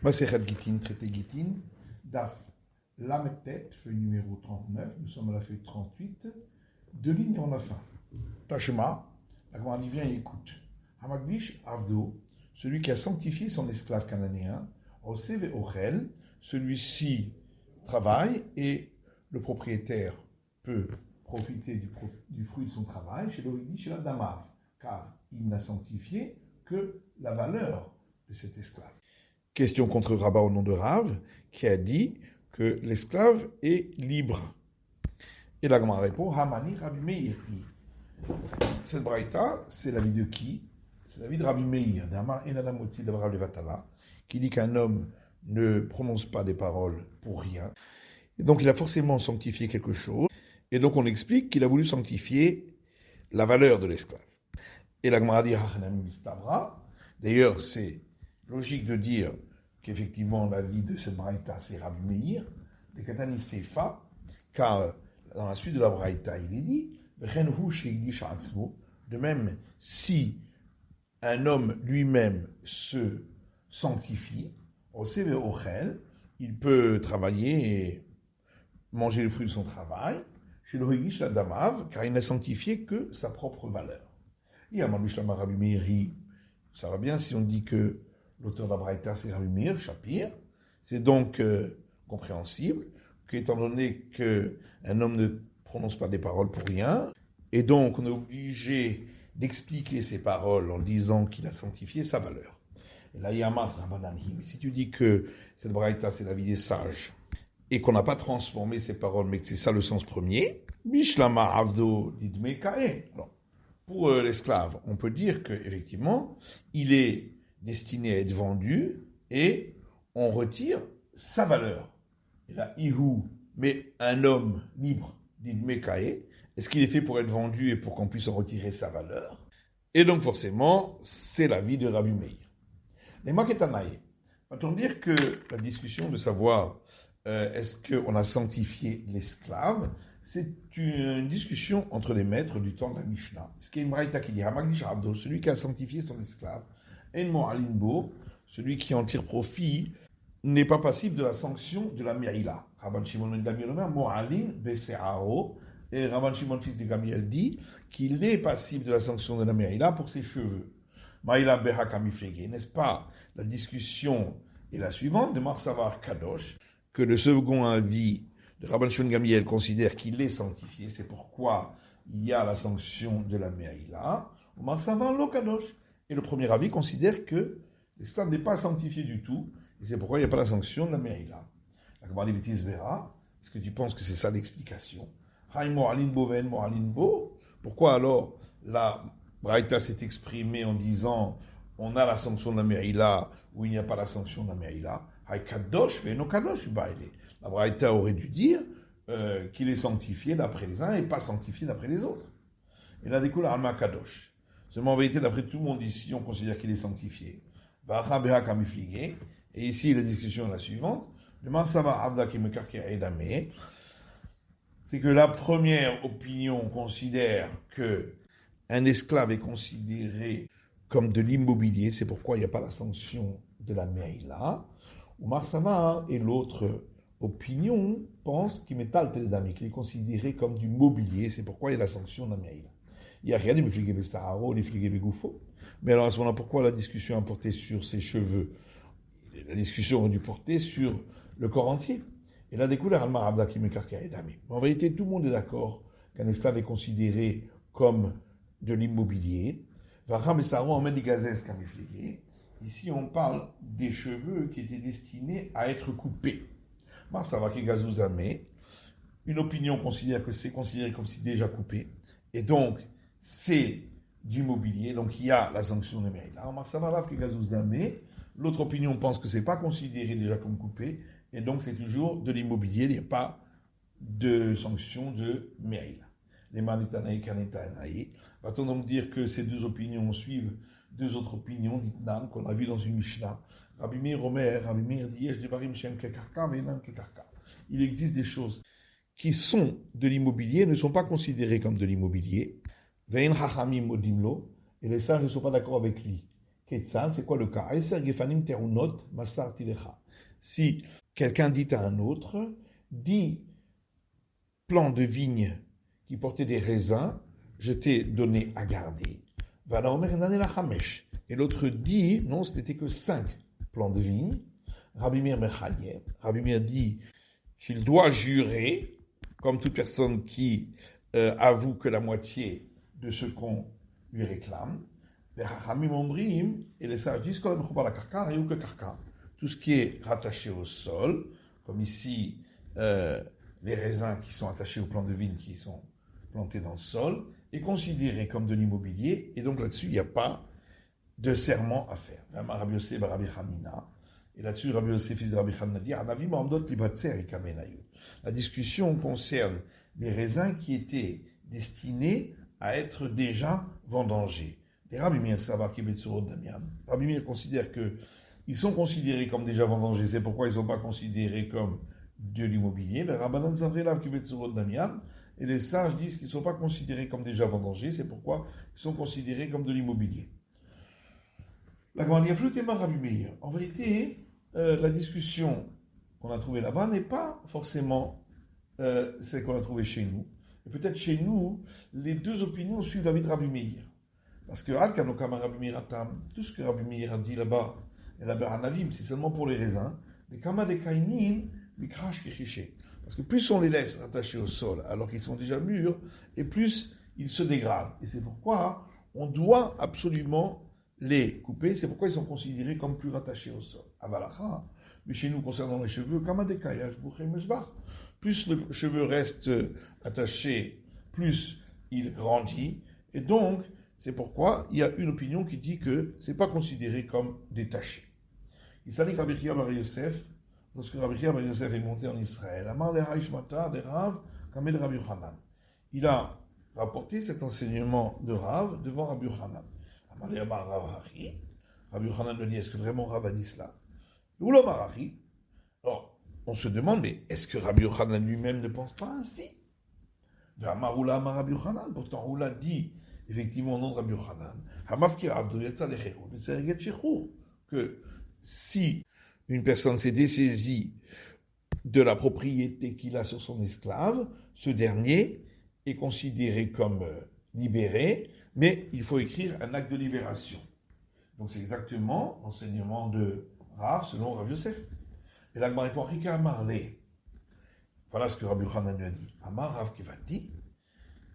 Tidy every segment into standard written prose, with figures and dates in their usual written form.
Masechet Gittin, traité Gittin, Daf Lametet, feuille numéro 39, nous sommes à la feuille 38, deux lignes en la fin. Tachema, la Gemara dit, viens et écoute. Hamagbish Avdo, celui qui a sanctifié son esclave cananéen, Oseve Ochel, celui-ci travaille et le propriétaire peut profiter du fruit de son travail, chez l'origine, chez la Damav, car il n'a sanctifié que la valeur de cet esclave. Question contre Rabat au nom de Rav, qui a dit que l'esclave est libre. Et la Gemara répond, Hamani Rabbi Meir. Cette braïta, c'est l'avis de qui? C'est l'avis de Rabbi Meir, d'Amar Enadamotzi de Rav Levatala, qui dit qu'un homme ne prononce pas des paroles pour rien. Et donc il a forcément sanctifié quelque chose. Et donc on explique qu'il a voulu sanctifier la valeur de l'esclave. Et la Gemara dit, d'ailleurs c'est logique de dire qu'effectivement l'avis de cette braïta c'est Rabbi Meir, de Katani Sefa, car dans la suite de la braïta il est dit, de même si un homme lui-même se sanctifie, il peut travailler et manger le fruit de son travail, chez le Higish la Damav, car il n'a sanctifié que sa propre valeur. Et à Mamishlam Rabbi Meir, ça va bien si on dit que l'auteur de la Braïta c'est Rabbi Meir, Shapir, c'est donc compréhensible qu'étant donné qu'un homme ne prononce pas des paroles pour rien, et donc on est obligé d'expliquer ses paroles en disant qu'il a sanctifié sa valeur. Et là, il y a un marque, mais si tu dis que cette Braïta c'est la vie des sages, et qu'on n'a pas transformé ces paroles, mais que c'est ça le sens premier, Bishlama Avdo Didme Kae. Alors, pour l'esclave, on peut dire qu'effectivement, il est destiné à être vendu et on retire sa valeur. Et là, Ihu, mais un homme libre, Didme Kae, est-ce qu'il est fait pour être vendu et pour qu'on puisse en retirer sa valeur? Et donc, forcément, c'est l'avis de Rabbi Meir. Les Maketanaï, va-t-on dire que la discussion de savoir est-ce qu'on a sanctifié l'esclave, c'est une discussion entre les maîtres du temps de la Mishnah. Parce qu'il y a une braïta qui dit Hamagdish Abdo, celui qui a sanctifié son esclave, En Mo'alinbo, celui qui en tire profit, n'est pas passible de la sanction de la Me'ila. Rabban Shimon ben Gamliel Omer, Mo'alin Bese'aro, et Rabban Shimon fils de Gamliel dit qu'il est passible de la sanction de la Me'ila pour ses cheveux. Ma'ila Beha Kamiflege, n'est-ce pas? La discussion est la suivante de Marsavar Kadosh, que le second avis de Rabban Shimon Gamliel considère qu'il est sanctifié, c'est pourquoi il y a la sanction de la Me'ila, ou Marsavar Lo Kadosh. Et le premier avis considère que l'esclave n'est pas sanctifié du tout, et c'est pourquoi il n'y a pas la sanction de la Me'ila. La Gemara dit Vera, est-ce que tu penses que c'est ça l'explication? Haï Mo'alin Bo Ven Mo'alin Bo. Pourquoi alors la Braïta s'est exprimée en disant on a la sanction de la Me'ila ou il n'y a pas la sanction de la Me'ila? Haï Kadosh Ve No Kadosh Baile. La Braïta aurait dû dire qu'il est sanctifié d'après les uns et pas sanctifié d'après les autres. Et là découle Alma Kadosh. Seulement en vérité, d'après tout le monde ici, on considère qu'il est sanctifié. Et ici, la discussion est la suivante. C'est que la première opinion considère que un esclave est considéré comme de l'immobilier, c'est pourquoi il n'y a pas la sanction de la Me'ila. Ou Marsava et l'autre opinion pense qu'il est considéré comme du mobilier, c'est pourquoi il y a la sanction de la Me'ila. Il n'y a rien de Mifligé Bestaharo, ni Mifligé Begoufo. Mais alors à ce moment-là, pourquoi la discussion a porté sur ses cheveux? La discussion aurait dû porter sur le corps entier. Et là, découle Alma Abda qui me carquait et Dami. En vérité, tout le monde est d'accord qu'un esclave est considéré comme de l'immobilier. Vacham Bessaro emmène des gazès comme Mifligé. Ici, on parle des cheveux qui étaient destinés à être coupés. Marsavaki Gazouzame. Une opinion considère que c'est considéré comme si déjà coupé. Et donc, c'est du mobilier, donc il y a la sanction de Me'ila. L'autre opinion pense que ce n'est pas considéré déjà comme coupé, et donc c'est toujours de l'immobilier, il n'y a pas de sanction de Me'ila. Les Manitanaï, Kanitanaï. Va-t-on donc dire que ces deux opinions suivent deux autres opinions, d'Itnan, qu'on a vu dans une Mishnah. Rabbi Meir Omer, Rabbi Meir dit, il existe des choses qui sont de l'immobilier, ne sont pas considérées comme de l'immobilier. Et les sages ne sont pas d'accord avec lui. Ketzal, c'est quoi le cas? Si quelqu'un dit à un autre, 10 plants de vigne qui portaient des raisins, je t'ai donné à garder. Et l'autre dit, non, ce n'était que 5 plants de vigne. Rabbi Meir dit qu'il doit jurer, comme toute personne qui avoue que la moitié de ce qu'on lui réclame. Et les sages disent tout ce qui est rattaché au sol, comme ici les raisins qui sont attachés aux plants de vigne qui sont plantés dans le sol, est considéré comme de l'immobilier, et donc là-dessus il n'y a pas de serment à faire. Rabbi Yosef, Rabbi Hanina, et là-dessus Rabbi Yosef, fils de Rabbi Hanina, dit la discussion concerne les raisins qui étaient destinés à être déjà vendangés. Les Rabbi Meir Savar qui Betsurot Damian. Rabbi Meir considère que ils sont considérés comme déjà vendangés, c'est pourquoi ils ne sont pas considérés comme de l'immobilier. Les Rabbanan Zavrilav qui Betsurot Damian. Et les sages disent qu'ils ne sont pas considérés comme déjà vendangés, c'est pourquoi ils sont considérés comme de l'immobilier. La Gemara dit Rabbi Meir. En vérité, la discussion qu'on a trouvée là-bas n'est pas forcément celle qu'on a trouvée chez nous. Et peut-être chez nous, les deux opinions suivent l'avis de Rabbi Meir. Parce que tout ce que Rabbi Meir a dit là-bas, et là-bas Hanavim, c'est seulement pour les raisins. Les Kama de Kainin, Mikrash Kichiché. Parce que plus on les laisse attachés au sol alors qu'ils sont déjà mûrs, et plus ils se dégradent. Et c'est pourquoi on doit absolument les couper. C'est pourquoi ils sont considérés comme plus rattachés au sol. Avalacha. Mais chez nous, concernant les cheveux, Kama de Kayash Bouchem Meshbach. Plus le cheveu reste attaché, plus il grandit. Et donc, c'est pourquoi il y a une opinion qui dit que ce n'est pas considéré comme détaché. Il s'agit de Rabbi Chia bar Yosef, lorsque Rabbi Chia bar Yosef est monté en Israël. Amar le Haishmata de Rav, Kamel Rabbi Yochanan. Il a rapporté cet enseignement de Rav devant Rabbi Yochanan. Amar le Rav Hachi. Rabbi Yochanan lui dit, est-ce que vraiment Rav a dit cela? Ou le Marachi. Alors, on se demande, mais est-ce que Rabbi Yochanan lui-même ne pense pas ainsi? Pourtant, Oula dit effectivement au nom de Rabbi Yochanan, que si une personne s'est dessaisie de la propriété qu'il a sur son esclave, ce dernier est considéré comme libéré, mais il faut écrire un acte de libération. Donc c'est exactement l'enseignement de Rav selon Rabbi Yosef. Et là, il répond, Rika Amarlé. Voilà ce que Rabbi Yochanan lui a dit. Amar Rav qui va dire,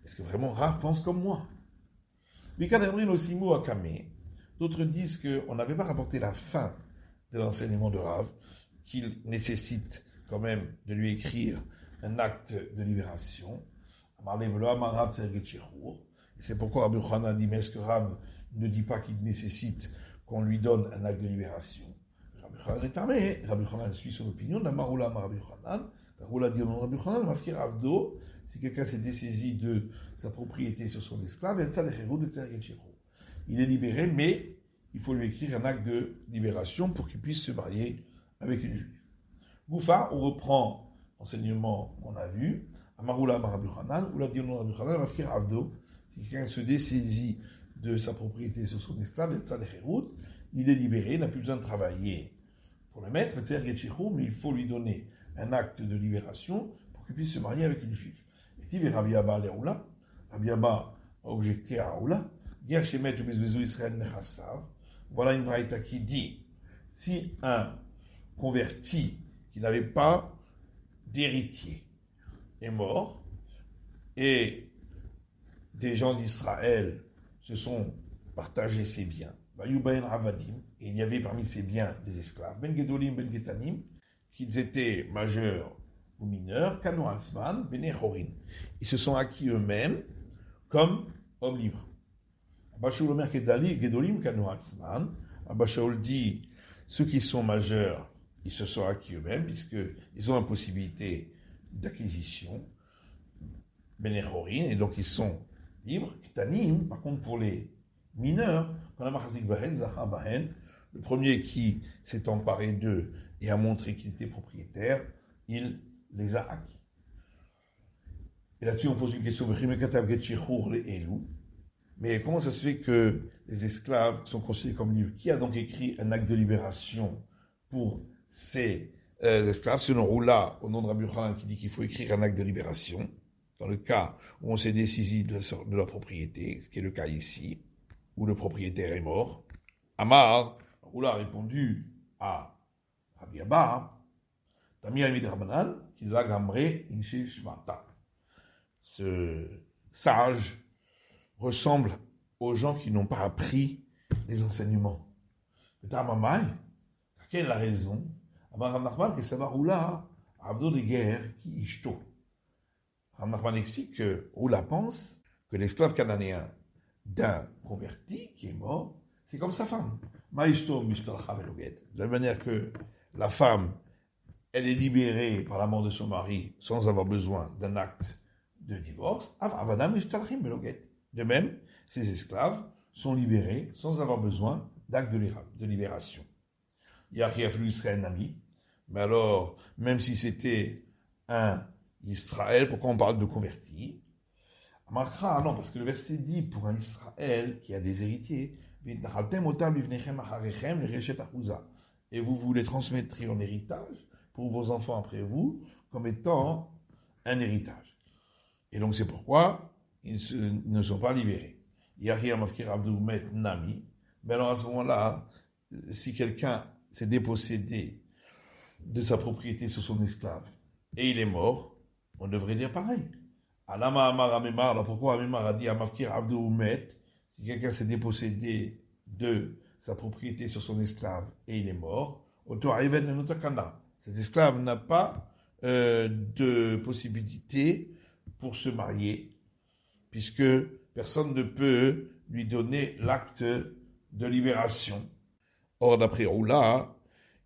est-ce que vraiment Rav pense comme moi? D'autres disent qu'on n'avait pas rapporté la fin de l'enseignement de Rav, qu'il nécessite quand même de lui écrire un acte de libération. Et c'est pourquoi Rabbi Yochanan dit, mais est-ce que Rav ne dit pas qu'il nécessite qu'on lui donne un acte de libération? Rabbi Yochanan est armé. Rabbi Yochanan suit son opinion. Namaroula Rabbi Yochanan. Car dit au nom de Rabbi Yochanan, Mafkir Avdo, si quelqu'un s'est dessaisi de sa propriété sur son esclave, il est libéré, mais il faut lui écrire un acte de libération pour qu'il puisse se marier avec une juive. Goufa, on reprend l'enseignement qu'on a vu. Amaroula Rabbi Yochanan, ou la dit au nom de Rabbi Yochanan, Mafkir Avdo, si quelqu'un se dessaisit de sa propriété sur son esclave, il est libéré, il n'a plus besoin de travailler pour le mettre, mais il faut lui donner un acte de libération pour qu'il puisse se marier avec une juive. Et Rabbi Abba Léoula, Rabbi Abba a objecté à Aoula, voilà une braïta qui dit, si un converti qui n'avait pas d'héritier est mort, et des gens d'Israël se sont partagés ses biens, et il y avait parmi ces biens des esclaves, ben Gedolim, ben Getanim, qu'ils étaient majeurs ou mineurs, Kanu Asman, Bene Chorin. Ils se sont acquis eux-mêmes comme hommes libres. Abba Shaul Omer Gedolim, Kanu Asman. Abba Shaul dit, ceux qui sont majeurs, ils se sont acquis eux-mêmes, puisqu'ils ont la possibilité d'acquisition, Bene Chorin, et donc ils sont libres. Ketanim, par contre, pour les mineurs, le premier qui s'est emparé d'eux et a montré qu'il était propriétaire, il les a acquis. Et là-dessus, on pose une question. Mais comment ça se fait que les esclaves sont considérés comme libres? Qui a donc écrit un acte de libération pour ces esclaves? Selon Roula, au nom de Rabbi Yochanan, qui dit qu'il faut écrire un acte de libération, dans le cas où on s'est dessaisi de leur propriété, ce qui est le cas ici, où le propriétaire est mort. Amar, Roula a répondu à Rabbi Abba, Tamir Amid Rabbanan, qui l'a gamré inché shmata. Ce sage ressemble aux gens qui n'ont pas appris les enseignements. Quelle est la raison? Rav Nachman, que ça va Roula, Abdo de guerre, qui ishto. Rav Nachman explique que Roula pense que l'esclave cananéen d'un converti qui est mort, c'est comme sa femme. De la manière que la femme, elle est libérée par la mort de son mari sans avoir besoin d'un acte de divorce. De même, ces esclaves sont libérés sans avoir besoin d'acte de libération. Yachiaflu Israël Nami. Mais alors, même si c'était un Israël, pourquoi on parle de converti? Amarkra, non, parce que le verset dit pour un Israël qui a des héritiers, et vous voulez transmettre en héritage pour vos enfants après vous, comme étant un héritage. Et donc c'est pourquoi ils ne sont pas libérés. Yahya Mafkir Abdou Met Nami. Mais alors à ce moment-là, si quelqu'un s'est dépossédé de sa propriété sur son esclave et il est mort, on devrait dire pareil. Alama Amar Amemar, alors pourquoi Amemar a dit à Mafkir Abdou Met, si quelqu'un s'est dépossédé de sa propriété sur son esclave et il est mort, cet esclave n'a pas de possibilité pour se marier, puisque personne ne peut lui donner l'acte de libération. Or, d'après Roula,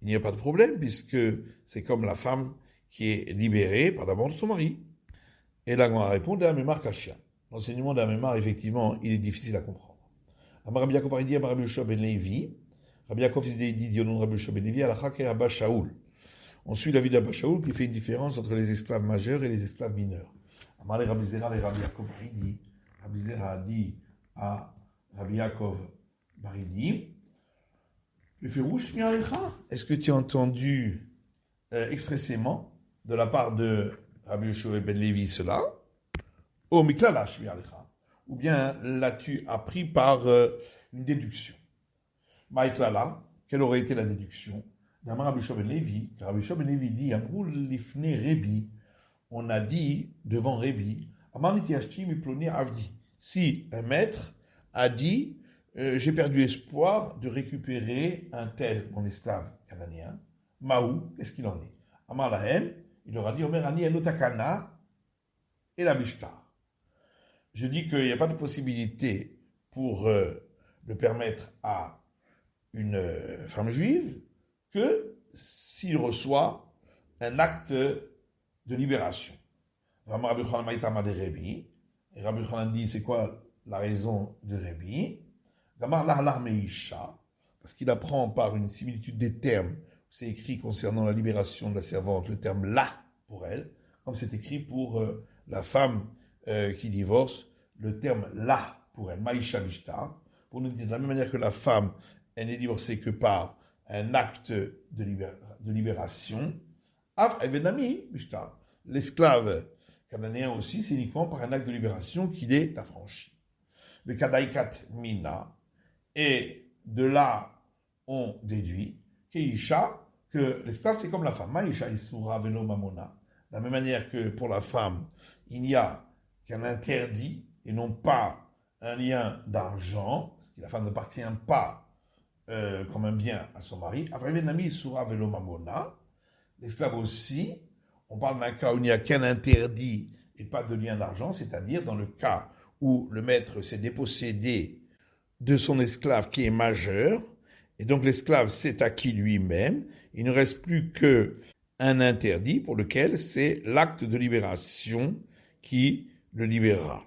il n'y a pas de problème, puisque c'est comme la femme qui est libérée par la mort de son mari. Et là, on répond d'Amemar Kashia. L'enseignement d'Amemar, effectivement, il est difficile à comprendre. Amar Rabbi Yaakov Aridi, Amar Rabbi Yoshua ben Levi. Rabbi Yaakov dit au nom de Rabbi Yoshua ben Levi, Alakha ke Abba Shaoul. On suit l'avis d'Abba Shaoul qui fait une différence entre les esclaves majeurs et les esclaves mineurs. Amar les Rabbi Zera et Rabbi Yaakov Aridi. Rabbi Zera a dit à Rabbi Yaakov Baridi, est-ce que tu as entendu expressément de la part de Rabbi Yoshua ben Levi cela? Oh, miklalash mi'alecha. Ou bien l'as-tu appris par une déduction? Maïklala, quelle aurait été la déduction? D'Amar Rabbi Yoshua ben Levi, car Rabbi Yoshua ben Levi dit, Amrou lifne Rebi, on a dit devant Rebi, Amar niti ashti miploni avdi. Si un maître a dit, j'ai perdu espoir de récupérer un tel, mon esclave cananéen, Maou, qu'est-ce qu'il en est? Amar Lahem, il leur a dit, Omer ani enotakana et la mishtar. Je dis qu'il n'y a pas de possibilité pour le permettre à une femme juive que s'il reçoit un acte de libération. Rabbi Yochanan Maïtama de Rebi, et Rabbi Yochanan dit, c'est quoi la raison de Rebi? Gamar lahlar meisha, parce qu'il apprend par une similitude des termes, c'est écrit concernant la libération de la servante, le terme la pour elle, comme c'est écrit pour la femme qui divorce, le terme la pour elle, maisha mishtar, pour nous dire de la même manière que la femme, elle n'est divorcée que par un acte de libération, af evenami mishtar. L'esclave cananéen aussi, c'est uniquement par un acte de libération qu'il est affranchi. Le kadaikat mina, et de là, on déduit que l'esclave, c'est comme la femme. Maïcha isura velo mamona. De la même manière que pour la femme, il n'y a qu'un interdit et non pas un lien d'argent, parce que la femme n'appartient pas comme un bien à son mari. Après, venami isura velo mamona. L'esclave aussi, on parle d'un cas où il n'y a qu'un interdit et pas de lien d'argent, c'est-à-dire dans le cas où le maître s'est dépossédé de son esclave qui est majeur, et donc l'esclave s'est acquis lui-même, il ne reste plus qu'un interdit pour lequel c'est l'acte de libération qui le libérera.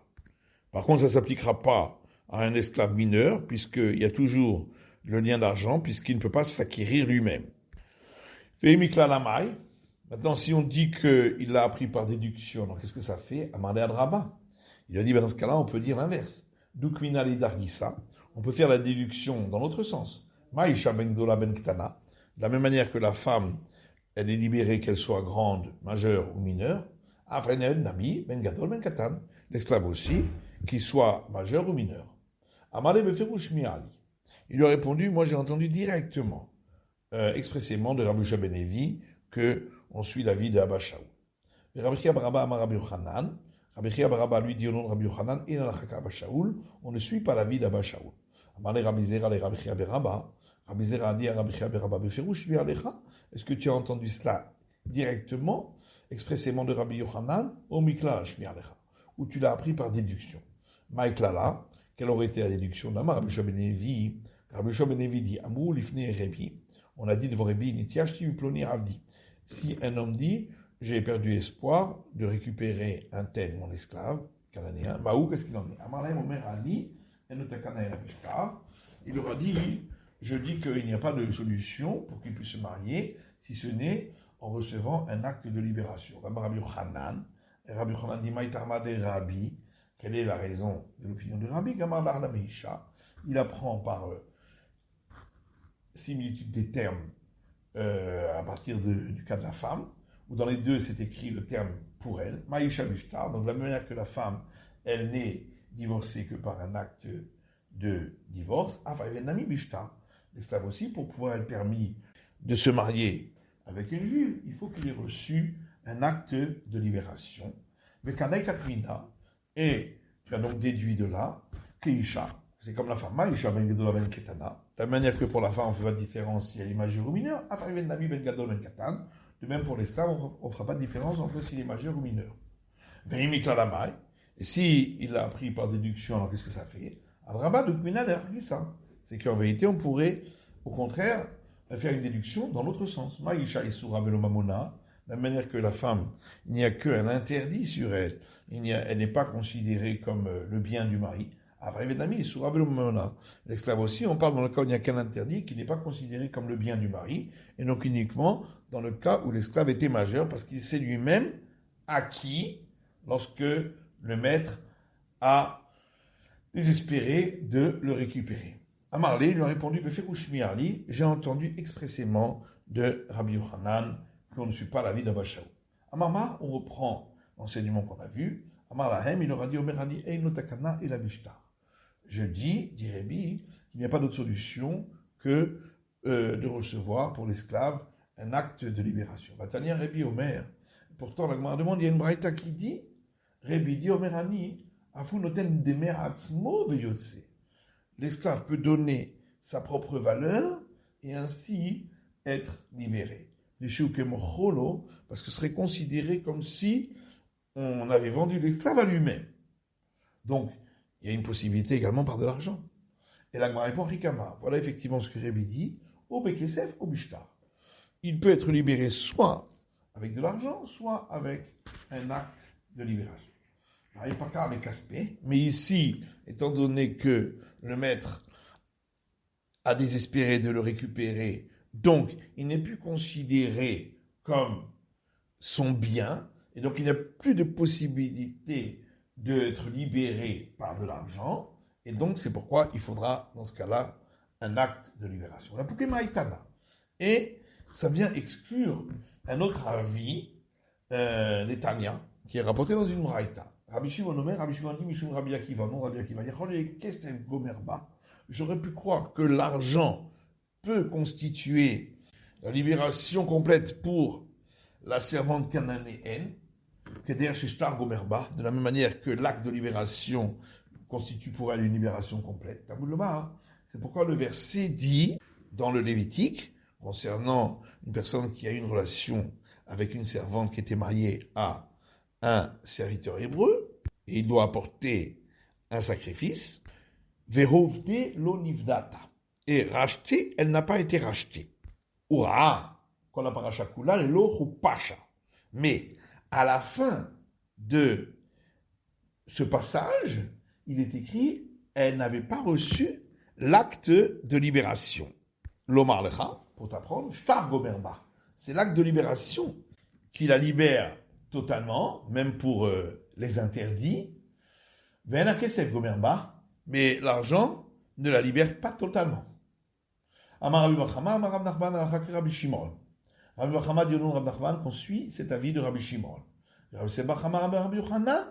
Par contre, ça ne s'appliquera pas à un esclave mineur, puisqu'il y a toujours le lien d'argent, puisqu'il ne peut pas s'acquérir lui-même. Maintenant, si on dit qu'il l'a appris par déduction, alors qu'est-ce que ça fait? Amandé Adraba. Il a dit, dans ce cas-là, on peut dire l'inverse. Dukmina li dargisa. On peut faire la déduction dans l'autre sens. Maïcha ben gdola ben ktana. De la même manière que la femme, elle est libérée qu'elle soit grande, majeure ou mineure. Avrenel nami ben gadol ben katan. L'esclave aussi, qu'il soit majeur ou mineur. Amale beferush miali. Il lui a répondu, moi j'ai entendu directement, expressément de Rabbi Shua ben Levi, que on suit l'avis de Abba Shaul. Rabbi Chia bar Abba amar Rabbi Yochanan. Rabbi Chia bar Abba lui dit au nom de Rabbi Yochanan, et dans la Chaka Abba Shaul, on ne suit pas l'avis d'Abba Shaul. Amale Rabbi Zera le Rabbi Chia bar Abba. Rabbi Zera a dit à Rabbi Chia bar Abba, beferush mialecha. Est-ce que tu as entendu cela directement, expressément de Rabbi Yochanan, au Mikla Shmialecha, ou tu l'as appris par déduction? Maïklala, quelle aurait été la déduction d'Amar Rabbi Shua ben Levi? Rabbi Shua ben Levi dit, Amou lifne Rebi. On a dit devant Rebi, Nitiashti miploni avdi. Si un homme dit, j'ai perdu espoir de récupérer un tel, mon esclave, cananéen, Maou, qu'est-ce qu'il en dit? Amar laim omer ani, enotakana el amishtar. Il leur a dit, je dis qu'il n'y a pas de solution pour qu'il puisse se marier, si ce n'est en recevant un acte de libération. Rabbi Yochanan, Rabbi Yochanan dit, Maïtarma de Rabbi. Quelle est la raison de l'opinion de Rabbi Gamar la Meisha? Il apprend par similitude des termes à partir du cas de la femme, où dans les deux c'est écrit le terme pour elle, Maïsha Bishtar, donc de la même manière que la femme, elle n'est divorcée que par un acte de divorce, Nami Bishtar, l'esclave aussi, pour pouvoir être permis de se marier avec une juive, il faut qu'il ait reçu un acte de libération. Vekanei Katmina. Et tu as donc déduit de là qu'Isha, c'est comme la femme, Maïcha ben gadol ben ketana. De la manière que pour la femme, on ne fait pas de différence si elle est majeure ou mineure. Afariven nami ben gadol ben katan. De même pour l'esclave, on ne fera pas de différence entre s'il est majeur ou mineur. Veimikla lamai. Et si il l'a appris par déduction, alors qu'est-ce que ça fait? Abraba dukmina dergisa. C'est qu'en vérité, on pourrait, au contraire, faire une déduction dans l'autre sens. Maïcha isura velo mamona. De la manière que la femme, il n'y a qu'un interdit sur elle. Elle n'est pas considérée comme le bien du mari. L'esclave aussi, on parle dans le cas où il n'y a qu'un interdit, qui n'est pas considéré comme le bien du mari, et donc uniquement dans le cas où l'esclave était majeur, parce qu'il s'est lui-même acquis lorsque le maître a désespéré de le récupérer. Amarlé lui a répondu, j'ai entendu expressément de Rabbi Yochanan qu'on ne suit pas l'avis d'Abba Shaul. Amama, on reprend l'enseignement qu'on a vu. Amar lahem, il aura dit, Omerani, Eino takana et la bishtar. Je dis, dit Rebi, qu'il n'y a pas d'autre solution que de recevoir pour l'esclave un acte de libération. Vatania Rebi Omer. Pourtant, la Gemara demande, il y a une braïta qui dit, Rebi dit, Omerani, afu noten demer atzmo veyotse. L'esclave peut donner sa propre valeur et ainsi être libéré. Parce que ce serait considéré comme si on avait vendu l'esclave à lui-même. Donc, il y a une possibilité également par de l'argent. Et la Gemara répond, Rikama, voilà effectivement ce que Rébi dit, au Bekesef, au Bishtar. Il peut être libéré soit avec de l'argent, soit avec un acte de libération. Mais ici, étant donné que le maître a désespéré de le récupérer, donc il n'est plus considéré comme son bien, et donc il n'y a plus de possibilité d'être libéré par de l'argent, et donc c'est pourquoi il faudra, dans ce cas-là, un acte de libération. La Poukema Itana. Et ça vient exclure un autre avis, l'Etania, qui est rapporté dans une Braïta. Rabbi Shimon Omer, Rabbi Shimon dit, Mishum Rabbi Akiva, non Rabbi Akiva, Kesef Gomerba. J'aurais pu croire que l'argent peut constituer la libération complète pour la servante cananéenne, de la même manière que l'acte de libération constitue pour elle une libération complète. C'est pourquoi le verset dit, dans le Lévitique, concernant une personne qui a une relation avec une servante qui était mariée à un serviteur hébreu, et il doit apporter un sacrifice, Verovde lo nivdata. Et rachetée, elle n'a pas été rachetée. Ura, quand la paracha kula, lo chupasha. Mais, à la fin de ce passage, il est écrit, elle n'avait pas reçu l'acte de libération. L'omar lecha, pour t'apprendre, shtar gomerba. C'est l'acte de libération qui la libère totalement, même pour les interdits. Vena kesef gomerba. Mais l'argent ne la libère pas totalement. Amar Rabbi Bachama, Amar Rav Nachman, Alakha ke Rabbi Shimon. Rabbi Bachama dit au nom de Rav Nachman qu'on suit cet avis de Rabbi Shimon. Rabbi Seba Chama, Rabbi Yochanan,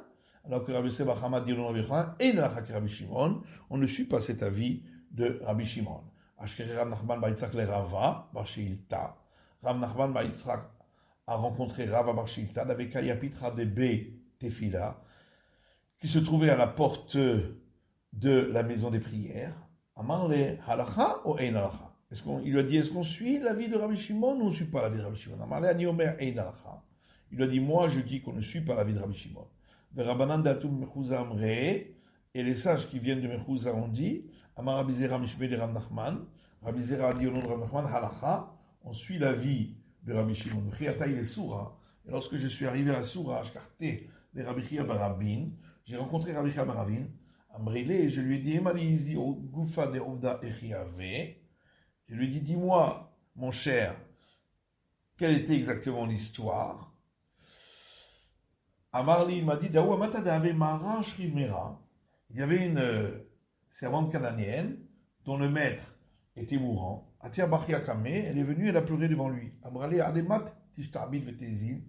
alors que Rabbi Seba Chama dit au nom de Rabbi Yochanan, et de Alakha ke Rabbi Shimon, on ne suit pas cet avis de Rabbi Shimon. Ashkeri Rav Nachman ba Yitzhak le Rava, bar Sheilta. Rav Nachman ba Yitzhak a rencontré Rava bar Sheilta avec Ayapitra de B. Tefila, qui se trouvait à la porte de la maison des prières. Amar le Halakha ou Ein Halakha. Il lui a dit, est-ce qu'on suit l'avis de Rabbi Shimon ou on ne suit pas l'avis de Rabbi Shimon? Amar le Ani Omer Ein Halakha. Il lui a dit, moi je dis qu'on ne suit pas l'avis de Rabbi Shimon. Verabanan datum Mechouza Amre, et les sages qui viennent de Mechouza ont dit, Amar Rabbi Zera Mishme de Rav Nachman. Rabbi Zera a dit au nom de Rav Nachman, Halakha, on suit l'avis de Rabbi Shimon. Chiata il est sourd. Et lorsque je suis arrivé à Soura, je cartais les Rabbi Chia Barabin, j'ai rencontré Rabbi Chia Barabin, Amrile, et je lui ai dit, Emalizi au Goufa de Ovda Echiave. Je lui ai dit, dis-moi, mon cher, quelle était exactement l'histoire? Amarli, il m'a dit, Daou Amata Dave Mara Shriv Mera. Il y avait une servante cananéenne dont le maître était mourant. Atia Bachia Kame, elle est venue, elle a pleuré devant lui. Amrale Ademat Tishtabit Vetezin.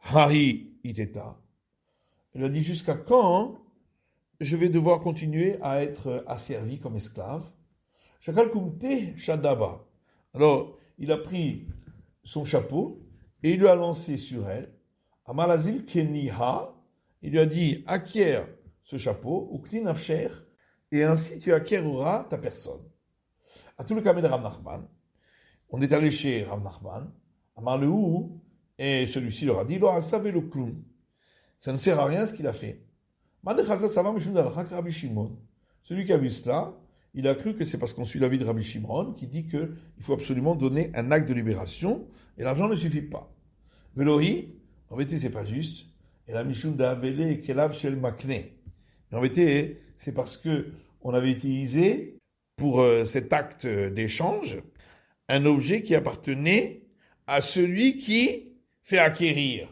Hari Iteta. Elle a dit, jusqu'à quand je vais devoir continuer à être asservi comme esclave? Shakal Kumte Shadaba. Alors, il a pris son chapeau et il lui a lancé sur elle. Amalazil Keniha. Il lui a dit, acquiert ce chapeau, ou Klin Afsher, et ainsi tu acquéreras ta personne. À tout le cas de Rav Nachman, on est allé chez Rav Nachman, Amar Lehou, et celui-ci leur a dit, Lo Asav le Klum. Ça ne sert à rien ce qu'il a fait. Celui qui a vu cela, il a cru que c'est parce qu'on suit l'avis de Rabbi Shimon qui dit qu'il faut absolument donner un acte de libération et l'argent ne suffit pas. Velohi, en vérité, c'est pas juste. Et la Mishum d'Avele et Kelav Shel Makne. Mais en vérité, c'est parce que on avait utilisé pour cet acte d'échange un objet qui appartenait à celui qui fait acquérir,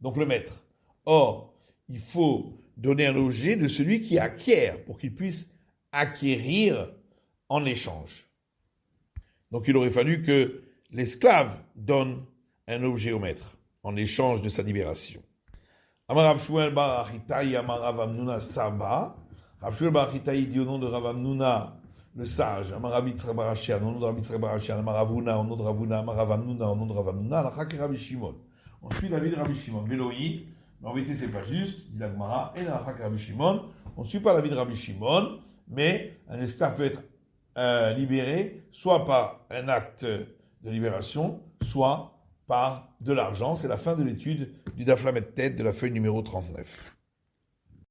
donc le maître. Or, il faut donner un objet de celui qui acquiert pour qu'il puisse acquérir en échange. Donc il aurait fallu que l'esclave donne un objet au maître en échange de sa libération. Amar Rav Shmuel bar Achitaï, Amar Rav Amnuna Saba. Rav Shmuel bar Achitaï dit au nom de Rav Amnuna, le sage, Amar Rav Yitzchak bar Ashian, au nom de Rav Yitzchak bar Ashian, Amar Ravuna, au nom de Ravuna, Amar Rav Amnuna, au nom de Rav Amnuna, Alakha ke Rabbi Shimon. On suit l'avis de Rabbi Shimon. Veloï, mais en vérité c'est pas juste, dit la Gemara, et Alakha ke Rabbi Shimon. On ne suit pas l'avis de Rabbi Shimon, mais un esclave peut être libéré soit par un acte de libération, soit par de l'argent. C'est la fin de l'étude du Daf Lamed Tet de la feuille numéro 39.